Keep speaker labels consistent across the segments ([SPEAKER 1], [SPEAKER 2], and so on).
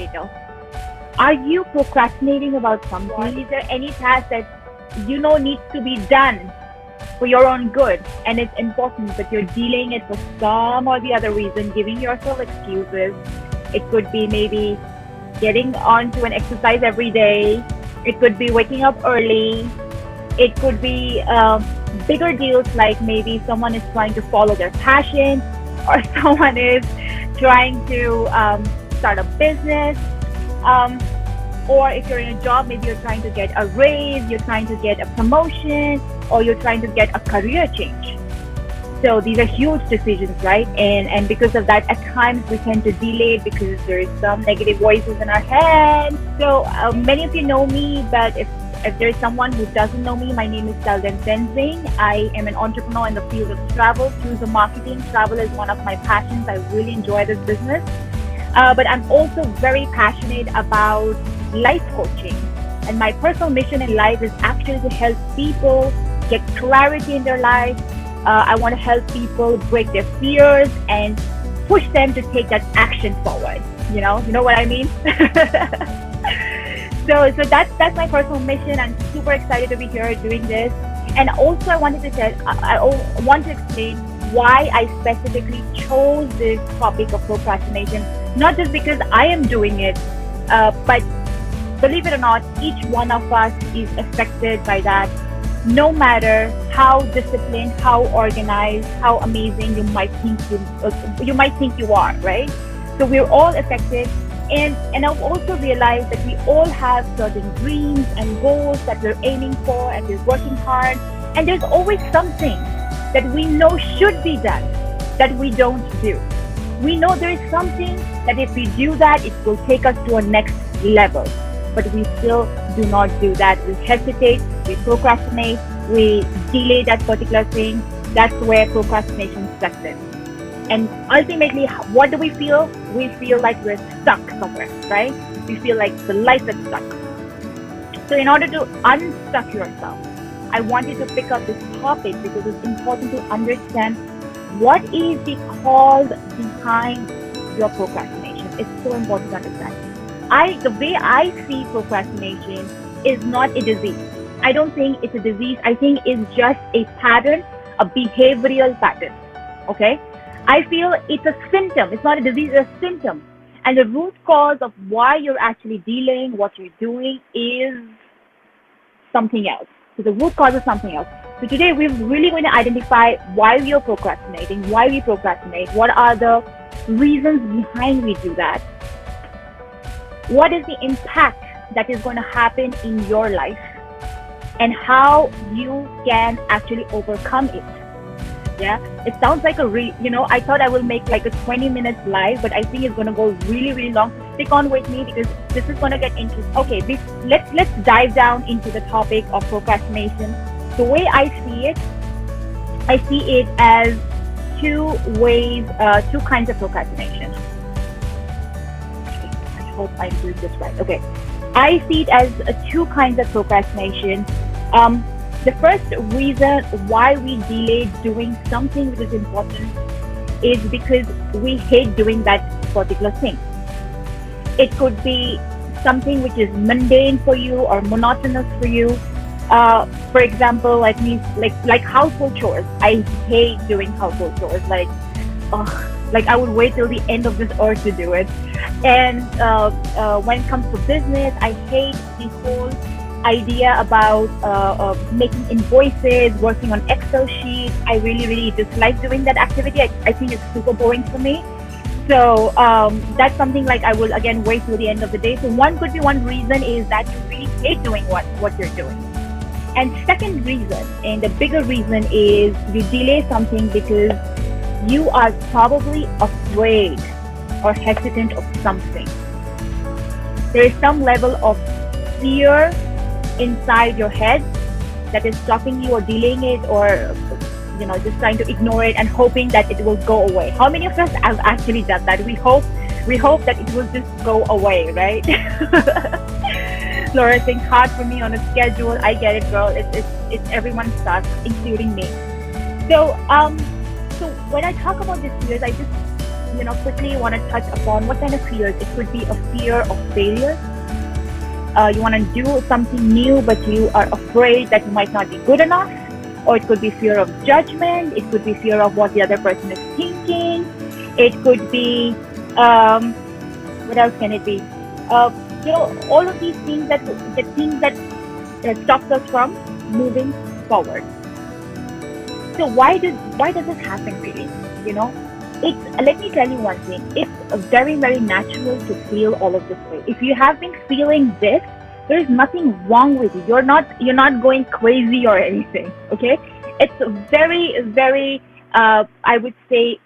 [SPEAKER 1] procrastinator. Are you procrastinating about something? Is there any task that you know needs to be done for your own good and it's important, but you're delaying it for some or the other reason, giving yourself excuses? It could be maybe getting on to an exercise every day. It could be waking up early. It could be bigger deals like maybe someone is trying to follow their passion, or someone is trying to start a business. Um, or if you're in a job, maybe you're trying to get a raise, you're trying to get a promotion, or you're trying to get a career change. So these are huge decisions, right? And because of that, at times we tend to delay it because there is some negative voices in our head. So many of you know me, but if there's someone who doesn't know me, my name is Seldon Tenzing. I am an entrepreneur in the field of travel, tourism marketing. Travel is one of my passions. I really enjoy this business. But I'm also very passionate about life coaching. And my personal mission in life is actually to help people get clarity in their life. I want to help people break their fears and push them to take that action forward. You know what I mean? So that's my personal mission. I'm super excited to be here doing this. And also I want to explain why I specifically chose this topic of procrastination. Not just because I am doing it, but believe it or not, each one of us is affected by that. No matter how disciplined, how organized, how amazing you might think you are, right? So we're all affected. And I've also realized that we all have certain dreams and goals that we're aiming for, and we're working hard. And there's always something that we know should be done that we don't do. We know there is something that if we do that, it will take us to a next level. But we still do not do that. We hesitate, we procrastinate, we delay that particular thing. That's where procrastination sets in. And ultimately, what do we feel? We feel like we're stuck somewhere, right? We feel like the life is stuck. So in order to unstuck yourself, I wanted to pick up this topic because it's important to understand what is the cause behind your procrastination. It's so important to understand. The way I see procrastination is not a disease. I don't think it's a disease. I think it's just a pattern, a behavioral pattern. Okay? I feel it's a symptom. It's not a disease, it's a symptom. And the root cause of why you're actually delaying what you're doing is something else. So the root cause is something else. So today we're really going to identify why we are procrastinating, why we procrastinate, what are the reasons behind we do that, what is the impact that is going to happen in your life, and how you can actually overcome it. Yeah, it sounds like I thought I will make like a 20 minutes live, but I think it's going to go really, really long. Stick on with me because this is going to get interesting. Okay, let's dive down into the topic of procrastination. The way I see it as two kinds of procrastination. Okay, I hope I'm doing this right. Okay, I see it as two kinds of procrastination. The first reason why we delay doing something which is important is because we hate doing that particular thing. It could be something which is mundane for you or monotonous for you. For example, like household chores. I hate doing household chores. Like I would wait till the end of this earth to do it. And when it comes to business, I hate the whole idea about making invoices, working on Excel sheets. I really, really dislike doing that activity. I think it's super boring for me. So that's something like I will again wait till the end of the day. So one reason is that you really hate doing what you're doing. And second reason, and the bigger reason, is you delay something because you are probably afraid or hesitant of something. There is some level of fear inside your head that is stopping you or delaying it, or just trying to ignore it and hoping that it will go away. How many of us have actually done that? We hope that it will just go away, right? Laura, think hard for me on a schedule. I get it, girl. It's everyone's stuff, including me. So when I talk about this fears, quickly want to touch upon what kind of fears. It could be a fear of failure. You want to do something new, but you are afraid that you might not be good enough. Or it could be fear of judgment. It could be fear of what the other person is thinking. It could be, what else can it be? All of these things that stops us from moving forward. So why does this happen really? You know, let me tell you one thing. It's very, very natural to feel all of this way. If you have been feeling this, there is nothing wrong with you. You're not going crazy or anything. Okay? It's very, very I would say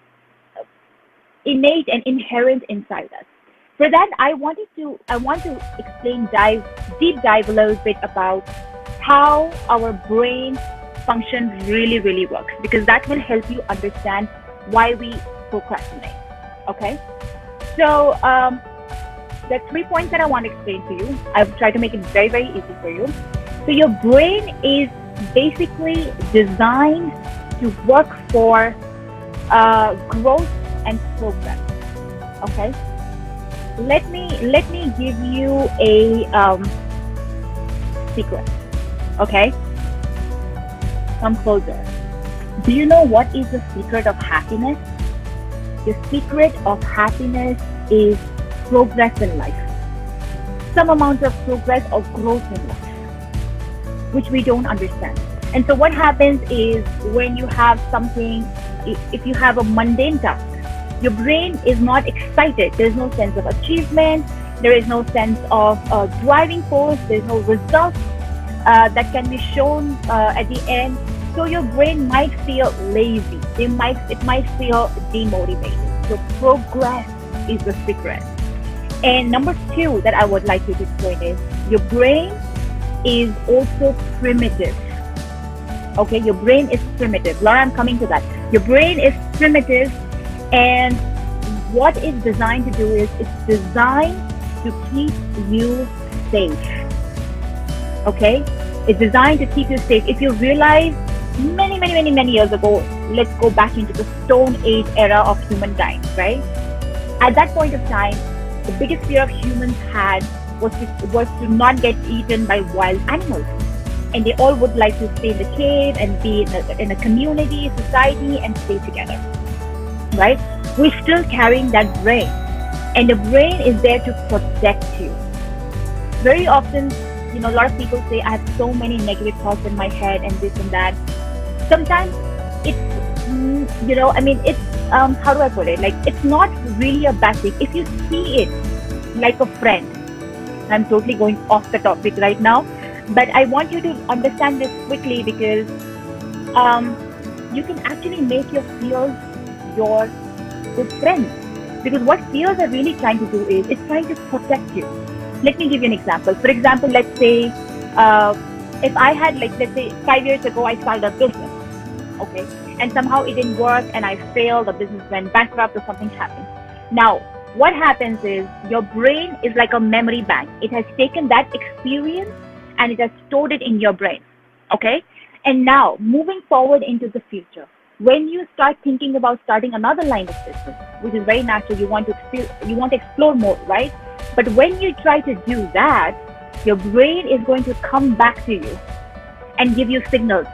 [SPEAKER 1] innate and inherent inside us. For that, I want to explain deep dive a little bit about how our brain function really, really works, because that will help you understand why we procrastinate. Okay? So there are 3 points that I want to explain to you. I've tried to make it very, very easy for you. So your brain is basically designed to work for growth and progress. Okay? Let me give you a secret. Okay? Come closer. Do you know what is the secret of happiness? The secret of happiness is progress in life. Some amount of progress or growth in life, which we don't understand. And so what happens is, when you have something, if you have a mundane task, your brain is not excited. There's no sense of achievement. There is no sense of driving force. There's no result that can be shown at the end. So your brain might feel lazy. It might feel demotivated. So progress is the secret. And number 2 that I would like you to explain is, your brain is also primitive. Okay, your brain is primitive. Laura, I'm coming to that. Your brain is primitive, and what it's designed to do is, it's designed to keep you safe. Okay? It's designed to keep you safe. If you realize, many years ago, let's go back into the Stone Age era of humankind, right? At that point of time, the biggest fear of humans had was to not get eaten by wild animals. And they all would like to stay in the cave and be in a community, society, and stay together. Right? We're still carrying that brain. And the brain is there to protect you. Very often, a lot of people say, I have so many negative thoughts in my head and this and that. Sometimes it's, it's, how do I put it? Like, it's not really a bad thing. If you see it like a friend, I'm totally going off the topic right now, but I want you to understand this quickly, because you can actually make your fears your good friends. Because what fears are really trying to do is, it's trying to protect you. Let me give you an example. For example, let's say, if I had, let's say 5 years ago, I started a business, okay, and somehow it didn't work and I failed, the business went bankrupt or something happened. Now, what happens is, your brain is like a memory bank. It has taken that experience and it has stored it in your brain, okay? And now, moving forward into the future, when you start thinking about starting another line of business, which is very natural, you want to explore more, right? But when you try to do that, your brain is going to come back to you and give you signals.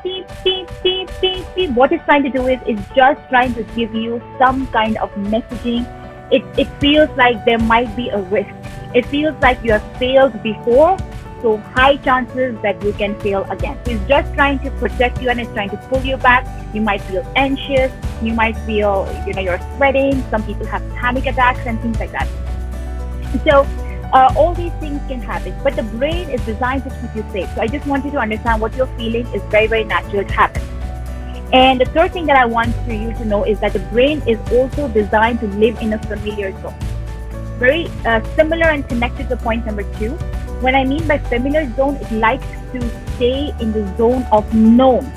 [SPEAKER 1] Beep, beep, beep, beep, beep. What it's trying to do is just trying to give you some kind of messaging. It feels like there might be a risk. It feels like you have failed before, so high chances that you can fail again. So it's just trying to protect you, and it's trying to pull you back. You might feel anxious. You might feel, you're sweating. Some people have panic attacks and things like that. So all these things can happen, but the brain is designed to keep you safe. So I just want you to understand what you're feeling is very, very natural. It happens. And the third thing that I want for you to know is that the brain is also designed to live in a familiar zone. Very similar and connected to point number 2. When I mean by familiar zone, it likes to stay in the zone of known.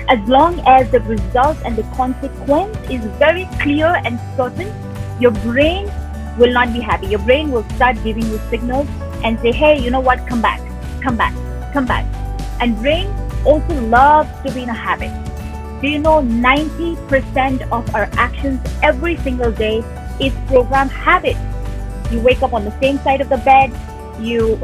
[SPEAKER 1] As long as the result and the consequence is very clear and certain, your brain will not be happy. Your brain will start giving you signals and say, hey, you know what, come back. And brain also loves to be in a habit. Do you know 90% of our actions every single day is programmed habit? You wake up on the same side of the bed. You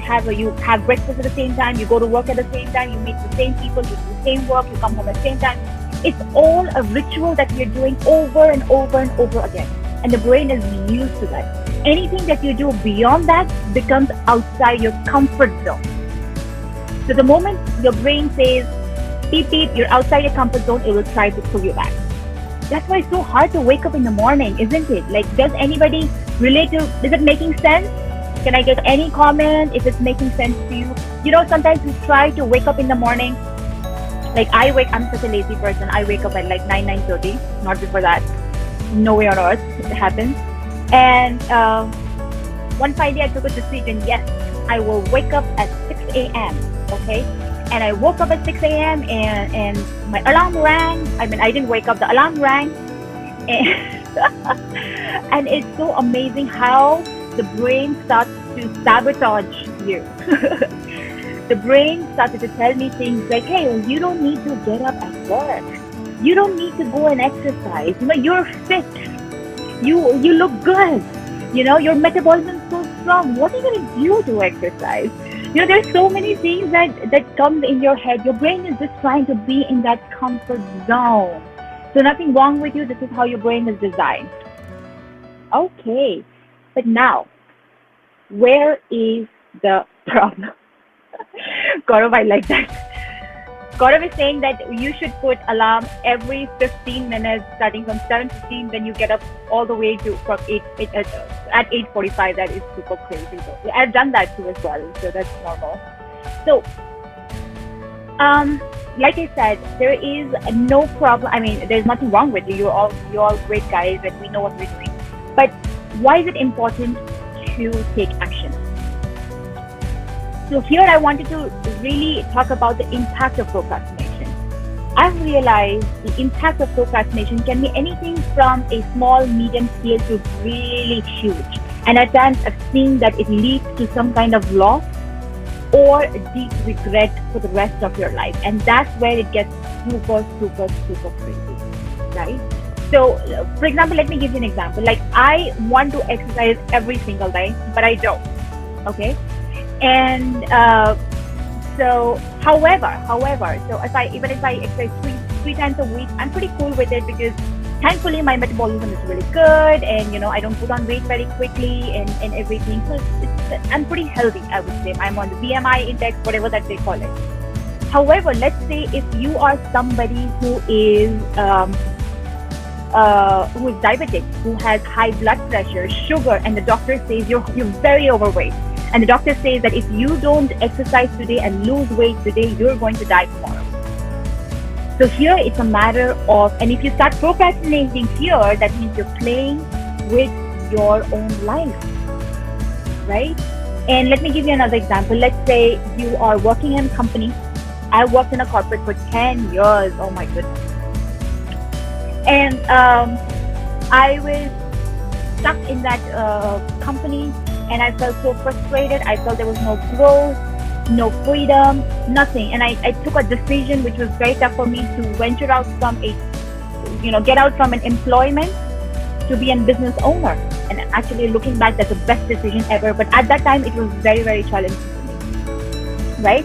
[SPEAKER 1] have breakfast at the same time. You go to work at the same time. You meet the same people. You do the same work. You come home at the same time. It's all a ritual that you're doing over and over and over again, and the brain is used to that. Anything that you do beyond that becomes outside your comfort zone. So the moment your brain says, beep, beep, you're outside your comfort zone, it will try to pull you back. That's why it's so hard to wake up in the morning, isn't it? Like, does anybody relate to, is it making sense? Can I get any comment if it's making sense to you? You know, sometimes we try to wake up in the morning. Like I'm such a lazy person. I wake up at like 9:30, not before that. No way on earth it happens. And one fine day I took a decision, yes, I will wake up at 6 a.m., okay? And I woke up at 6 a.m. and my alarm rang. I mean, I didn't wake up, the alarm rang. And, and it's so amazing how the brain starts to sabotage you. The brain started to tell me things like, hey, you don't need to get up at work. You don't need to go and exercise. You know, you're fit. You look good. You know, your metabolism is so strong. What are you going to do to exercise? You know, there's so many things that come in your head. Your brain is just trying to be in that comfort zone. So nothing wrong with you. This is how your brain is designed. Okay. But now, where is the problem? Gaurav, I like that. Gaurav is saying that you should put alarm every 15 minutes, starting from 7:15. Then you get up all the way to from 8 at 8:45. That is super crazy. So I've done that too as well. So that's normal. So, like I said, there is no problem. I mean, there's nothing wrong with you. You're all great guys, and we know what we're doing. But why is it important to take action? So here I wanted to really talk about the impact of procrastination. I've realized the impact of procrastination can be anything from a small, medium scale to really huge. And at times I've seen that it leads to some kind of loss or deep regret for the rest of your life. And that's where it gets super, super, super crazy, right? So, for example, let me give you an example. Like, I want to exercise every single day, but I don't, okay? And so, however, so even if I exercise three times a week, I'm pretty cool with it because thankfully my metabolism is really good, and you know, I don't put on weight very quickly and everything. So I'm pretty healthy, I would say. I'm on the BMI index, whatever that they call it. However, let's say if you are somebody who is diabetic, who has high blood pressure, sugar, and the doctor says you're very overweight. And the doctor says that if you don't exercise today and lose weight today, you're going to die tomorrow. So here it's a matter of, and if you start procrastinating here, that means you're playing with your own life, right? And let me give you another example. Let's say you are working in a company. I worked in a corporate for 10 years. Oh my goodness. And I was stuck in that company, and I felt so frustrated. I felt there was no growth, no freedom, nothing. And I took a decision which was very tough for me to venture out from get out from an employment to be a business owner. And actually looking back, that's the best decision ever. But at that time, it was very, very challenging for me, right?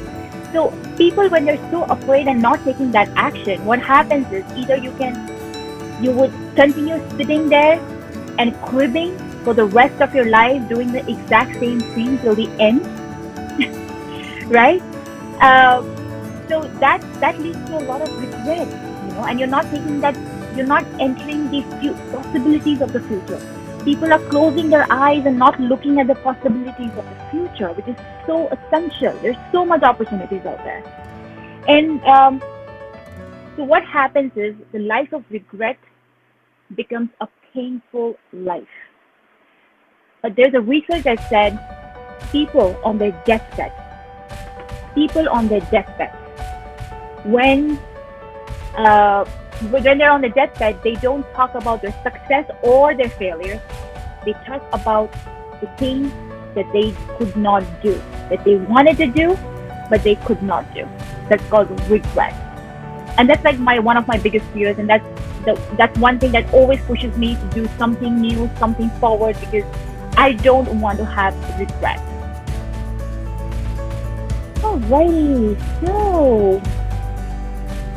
[SPEAKER 1] So people, when they're so afraid and not taking that action, what happens is either you would continue sitting there and cribbing for the rest of your life, doing the exact same thing till the end, right? So that leads to a lot of regret, and you're not entering the possibilities of the future. People are closing their eyes and not looking at the possibilities of the future, which is so essential. There's so much opportunities out there. And so what happens is the life of regret becomes a painful life. But there's a research that said people on their deathbed, when they're on the deathbed, they don't talk about their success or their failures. They talk about the things that they could not do, that they wanted to do, but they could not do. That's called regret. And that's like one of my biggest fears, and that's one thing that always pushes me to do something new, something forward, because I don't want to have regret. Alrighty, so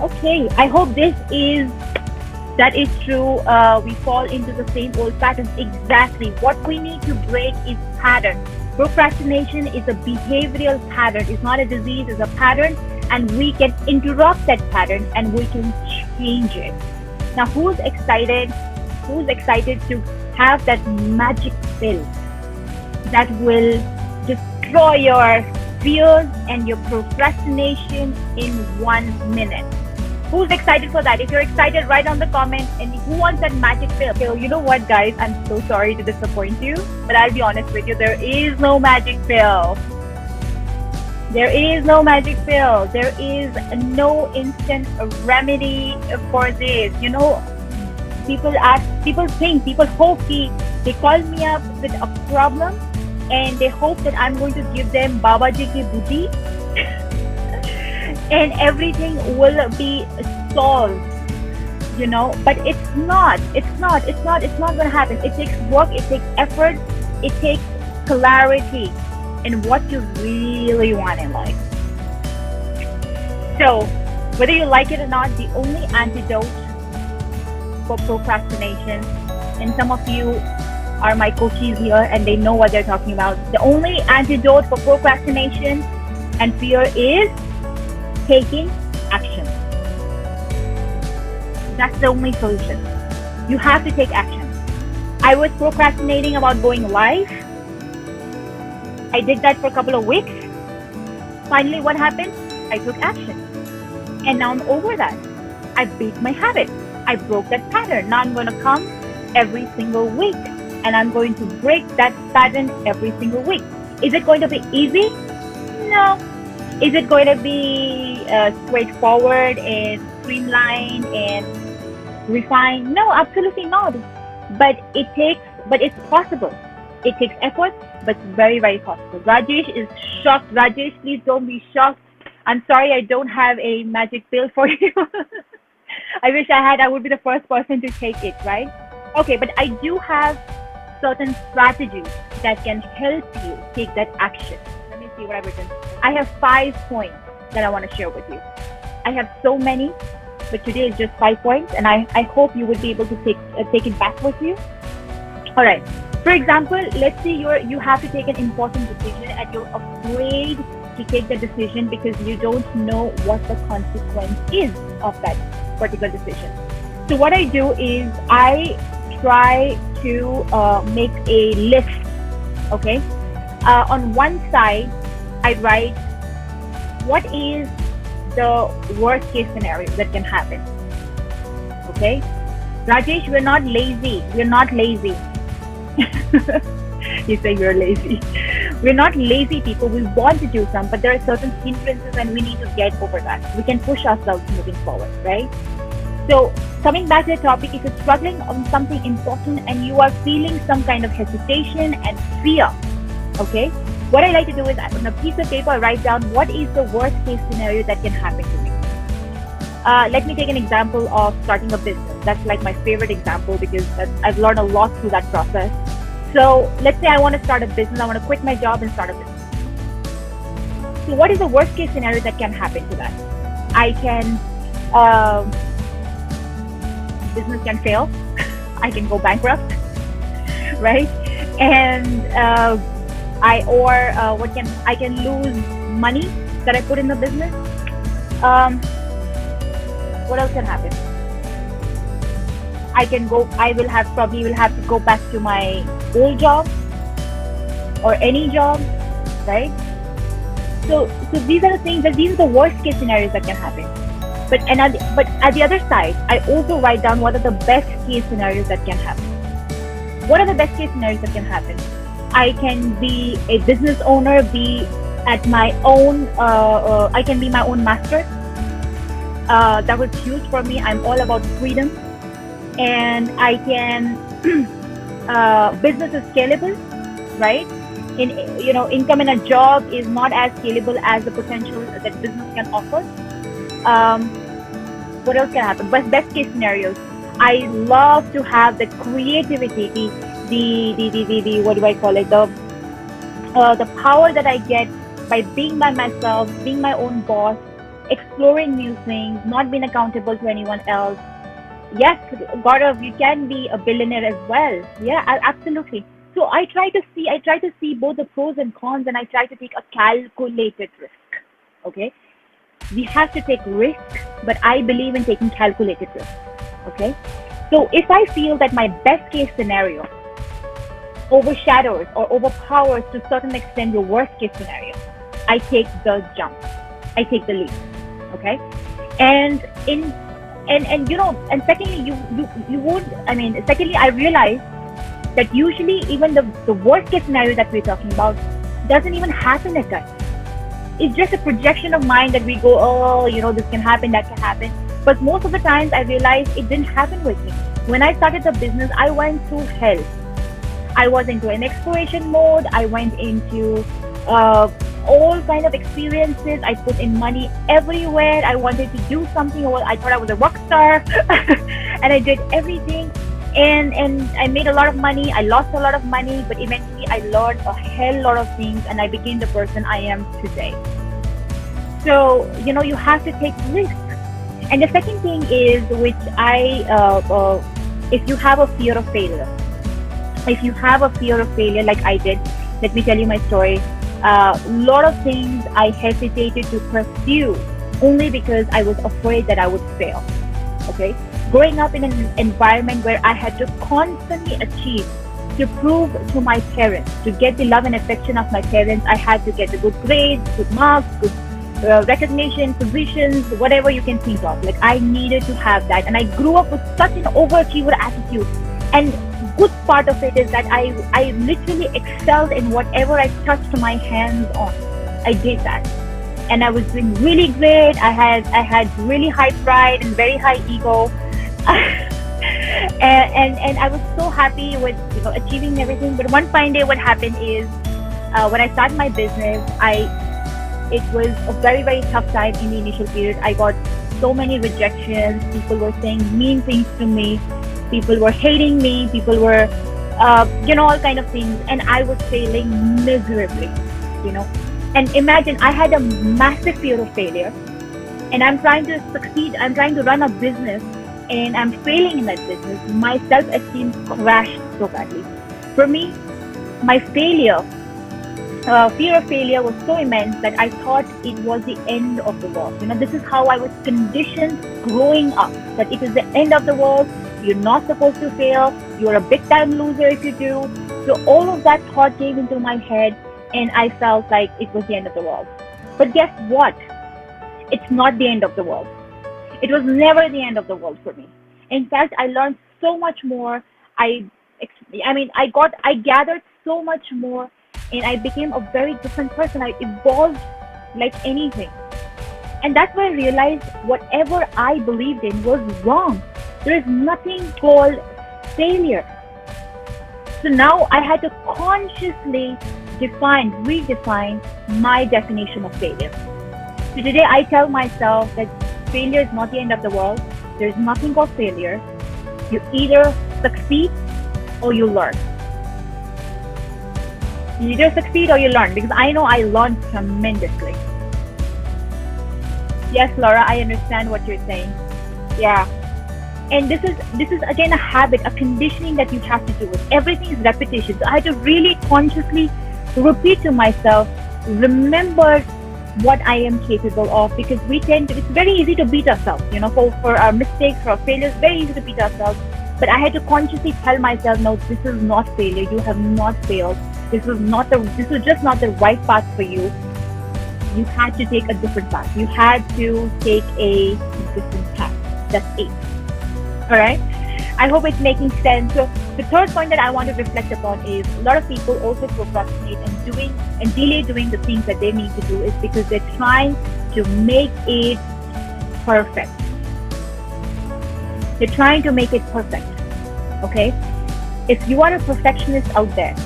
[SPEAKER 1] okay, I hope that is true. We fall into the same old patterns. Exactly. What we need to break is pattern. Procrastination is a behavioral pattern. It's not a disease, it's a pattern. And we can interrupt that pattern and we can change it. Now, who's excited? Who's excited to have that magic pill that will destroy your fears and your procrastination in 1 minute? Who's excited for that? If you're excited, write down the comment. And who wants that magic pill? So, you know what, guys? I'm so sorry to disappoint you, but I'll be honest with you. There is no magic pill. There is no magic pill. There is no instant remedy for this. You know, people think, people hope they call me up with a problem and they hope that I'm going to give them Babaji ki buddhi and everything will be solved, you know, but it's not going to happen. It takes work, it takes effort, it takes clarity in what you really want in life. So whether you like it or not, the only antidote for procrastination, and some of you are my coaches here and they know what they're talking about, the only antidote for procrastination and fear is taking action. That's the only solution. You have to take action. I was procrastinating about going live. I did that for a couple of weeks. Finally, what happened? I took action. And now I'm over that. I beat my habit. I broke that pattern. Now I'm going to come every single week. And I'm going to break that pattern every single week. Is it going to be easy? No. Is it going to be straightforward and streamlined and refined? No, absolutely not. But it's possible. It takes effort, but it's very, very possible. Rajesh is shocked. Rajesh, please don't be shocked. I'm sorry I don't have a magic pill for you. I wish I had. I would be the first person to take it, right? Okay, but I do have certain strategies that can help you take that action. Let me see what I've written. I have 5 points that I want to share with you. I have so many, but today is just 5 points, and I hope you would be able to take it back with you. All right. For example, let's say you have to take an important decision and you're afraid to take the decision because you don't know what the consequence is of that particular decision. So what I do is I try to make a list. Okay. On one side, I write what is the worst case scenario that can happen. Okay. Rajesh, we're not lazy. We're not lazy. You say you're lazy. We're not lazy people. We want to do some, but there are certain hindrances and we need to get over that. We can push ourselves moving forward, right? So coming back to the topic, if you're struggling on something important and you are feeling some kind of hesitation and fear, okay, what I like to do is on a piece of paper, write down what is the worst case scenario that can happen to me. Let me take an example of starting a business. That's like my favorite example because I've learned a lot through that process. So let's say I want to start a business. I want to quit my job and start a business. So what is the worst case scenario that can happen to that? I can, business can fail. I can go bankrupt, right? And I can lose money that I put in the business. What else can happen? I probably will have to go back to my old job or any job, right? So these are the things these are the worst case scenarios that can happen. But at the other side, I also write down what are the best case scenarios that can happen. What are the best case scenarios that can happen? I can be a business owner, be at my own, I can be my own master. That was huge for me. I'm all about freedom. And I can, business is scalable, right? Income in a job is not as scalable as the potential that business can offer. What else can happen? But best case scenarios, I love to have the creativity, the what do I call it? The power that I get by being by myself, being my own boss, exploring new things, not being accountable to anyone else. Yes, Gaurav, you can be a billionaire as well. Yeah, absolutely. So I try to see both the pros and cons, and I try to take a calculated risk. Okay, we have to take risk, but I believe in taking calculated risk. Okay, so if I feel that my best case scenario overshadows or overpowers to a certain extent your worst case scenario, I take the jump. I take the leap. Okay, and in and and secondly, you won't. I mean, secondly, I realize that usually even the worst case scenario that we're talking about doesn't even happen at times. It's just a projection of mind that we go, oh, this can happen, that can happen. But most of the times I realize it didn't happen with me. When I started the business, I went through hell. I was into an exploration mode. I went into all kind of experiences. I put in money everywhere. I wanted to do something. I thought I was a rock star, and I did everything. And I made a lot of money. I lost a lot of money, but eventually I learned a hell lot of things, and I became the person I am today. So you have to take risks. And the second thing is, which if you have a fear of failure, like I did, let me tell you my story. A lot of things I hesitated to pursue only because I was afraid that I would fail. Okay, growing up in an environment where I had to constantly achieve, to prove to my parents, to get the love and affection of my parents, I had to get the good grades, good marks, good recognition, positions, whatever you can think of. Like I needed to have that, and I grew up with such an overachiever attitude. And good part of it is that I literally excelled in whatever I touched my hands on. I did that, and I was doing really great. I had really high pride and very high ego, and I was so happy with achieving everything. But one fine day, what happened is when I started my business, it was a very, very tough time in the initial period. I got so many rejections. People were saying mean things to me. People were hating me. People were, all kind of things. And I was failing miserably, And imagine, I had a massive fear of failure. And I'm trying to succeed. I'm trying to run a business. And I'm failing in that business. My self-esteem crashed so badly. For me, my fear of failure was so immense that I thought it was the end of the world. This is how I was conditioned growing up, that it is the end of the world. You're not supposed to fail. You're a big time loser if you do. So all of that thought came into my head, and I felt like it was the end of the world. But guess what? It's not the end of the world. It was never the end of the world for me. In fact, I learned so much more. I gathered so much more, and I became a very different person. I evolved like anything. And that's why I realized whatever I believed in was wrong. There is nothing called failure. So now I had to consciously redefine my definition of failure. So today I tell myself that failure is not the end of the world. There's nothing called failure. You either succeed or you learn. You either succeed or you learn, because I know I learned tremendously. Yes, Laura, I understand what you're saying. Yeah. And this is again a habit, a conditioning that you have to do with. Everything is repetition. So I had to really consciously repeat to myself, remember what I am capable of, because it's very easy to beat ourselves, for our mistakes, for our failures, very easy to beat ourselves. But I had to consciously tell myself, no, this is not failure. You have not failed. This was just not the right path for you. You had to take a different path. You had to take a different path. That's it. All right. I hope it's making sense. So the third point that I want to reflect upon is a lot of people also procrastinate and delay doing the things that they need to do is because they're trying to make it perfect. They're trying to make it perfect. Okay. If you are a perfectionist out there,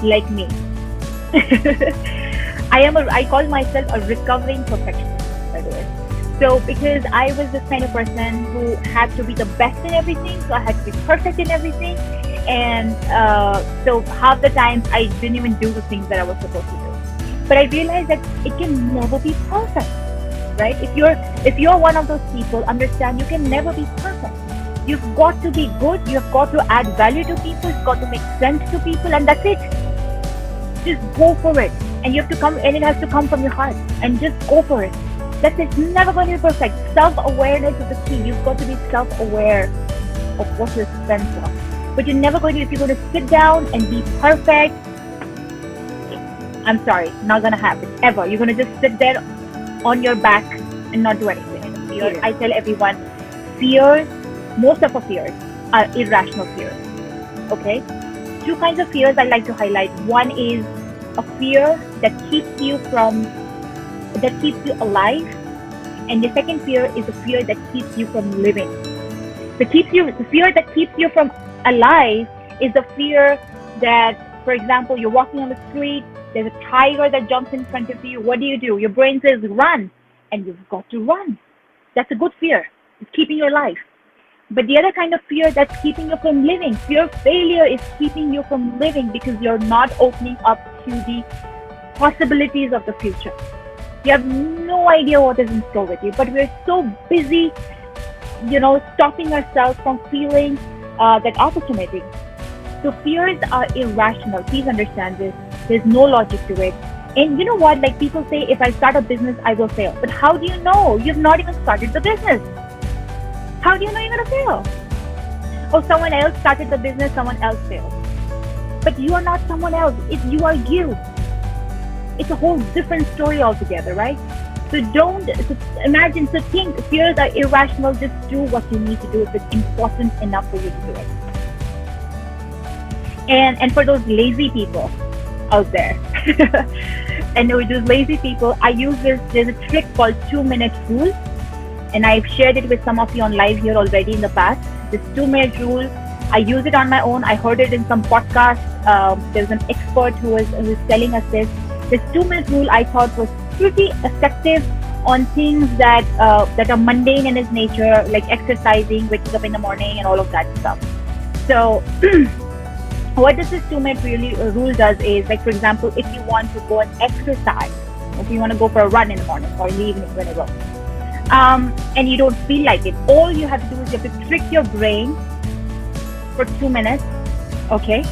[SPEAKER 1] like me, I call myself a recovering perfectionist, by the way. So because I was this kind of person who had to be the best in everything, so I had to be perfect in everything, and so half the time I didn't even do the things that I was supposed to do. But I realized that it can never be perfect, right? If you're one of those people, understand you can never be perfect. You've got to be good. You've got to add value to people. It's got to make sense to people, and that's it. Just go for it, and you have to come, and it has to come from your heart, and just go for it. That's it. It's never going to be perfect. Self-awareness is the key. You've got to be self-aware of what you're spent for. But you're never going to, if you're going to sit down and be perfect, I'm sorry, not going to happen, ever. You're going to just sit there on your back and not do anything. Fear, I tell everyone, fears, most of our fears are irrational fears, okay? Two kinds of fears I like to highlight. One is a fear that keeps you alive, and the second fear is a fear that keeps you from living. The fear that keeps you from alive is the fear that, for example, you're walking on the street, there's a tiger that jumps in front of you. What do? Your brain says run, and you've got to run. That's a good fear. It's keeping you alive. But the other kind of fear that's keeping you from living, fear of failure, is keeping you from living because you're not opening up to the possibilities of the future. You have no idea what is in store with you, but we're so busy, stopping ourselves from feeling that opportunity. So fears are irrational. Please understand this. There's no logic to it. And you know what? Like people say, if I start a business, I will fail. But how do you know? You've not even started the business. How do you know you're going to fail? Oh, someone else started the business, someone else failed. But you are not someone else. You are you. It's a whole different story altogether, right? So think fears are irrational. Just do what you need to do if it's important enough for you to do it. And for those lazy people out there, and with those lazy people, I use there's a trick called 2-minute rule. And I've shared it with some of you on live here already in the past. This 2-minute rule, I use it on my own. I heard it in some podcast. There's an expert who was telling us this. This 2-minute rule I thought was pretty effective on things that are mundane in its nature, like exercising, waking up in the morning, and all of that stuff. So what this 2-minute rule does is, like for example, if you want to go and exercise, if you want to go for a run in the morning or in the evening, whenever. And you don't feel like it, all you have to do is you have to trick your brain for 2 minutes, okay?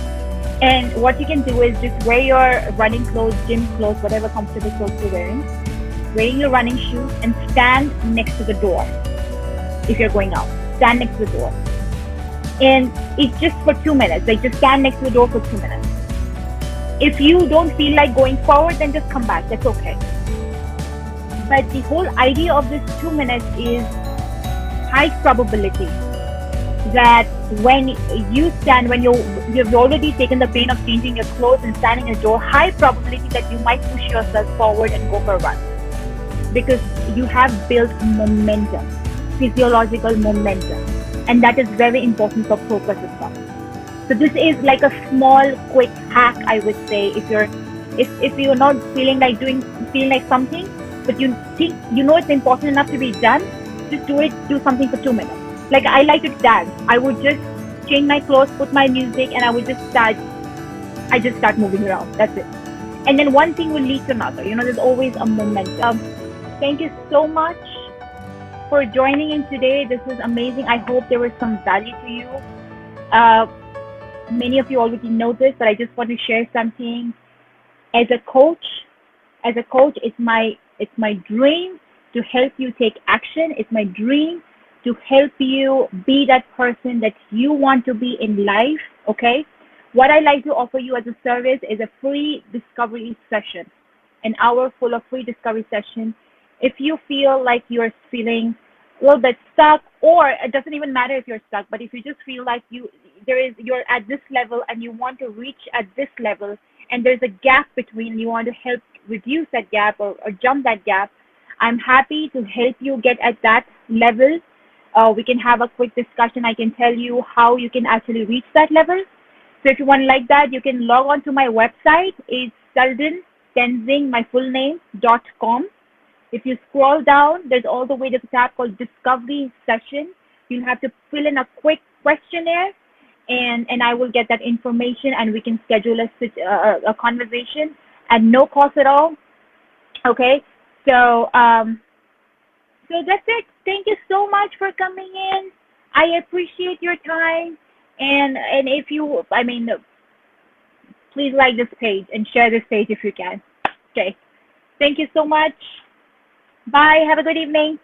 [SPEAKER 1] And what you can do is just wear your running clothes, gym clothes, whatever comfortable clothes you're wearing your running shoes, and stand next to the door. If you're going out, stand next to the door. And it's just for 2 minutes, like just stand next to the door for 2 minutes. If you don't feel like going forward, then just come back, that's okay. But the whole idea of this 2 minutes is high probability that when you've already taken the pain of changing your clothes and standing at the door, high probability that you might push yourself forward and go for a run. Because you have built momentum, physiological momentum. And that is very important for focus as well. So this is like a small, quick hack, I would say, if you're not feeling like something, but you think it's important enough to be done, just do something for 2 minutes. Like I like to dance. I would just change my clothes, put my music, and I just start moving around. That's it. And then one thing will lead to another. There's always a momentum. Thank you so much for joining in today. This was amazing. I hope there was some value to you. Many of you already know this, but I just want to share something. As a coach, it's my dream to help you take action. It's my dream to help you be that person that you want to be in life, okay? What I like to offer you as a service is a free discovery session, an hour full of free discovery session. If you feel like you're feeling a little bit stuck, or it doesn't even matter if you're stuck, but if you just feel like you're at this level and you want to reach at this level, and there's a gap between, and you want to help reduce that gap or jump that gap, I'm happy to help you get at that level. We can have a quick discussion. I can tell you how you can actually reach that level. So if you want like that, you can log on to my website. It's Seldon Tenzing, my full name, .com. If you scroll down, there's all the way to the tab called Discovery Session. You'll have to fill in a quick questionnaire, and I will get that information, and we can schedule a conversation at no cost at all. Okay, so so that's it. Thank you so much for coming in. I appreciate your time, and if you, I mean, please like this page and share this page if you can. Okay, thank you so much. Bye. Have a good evening.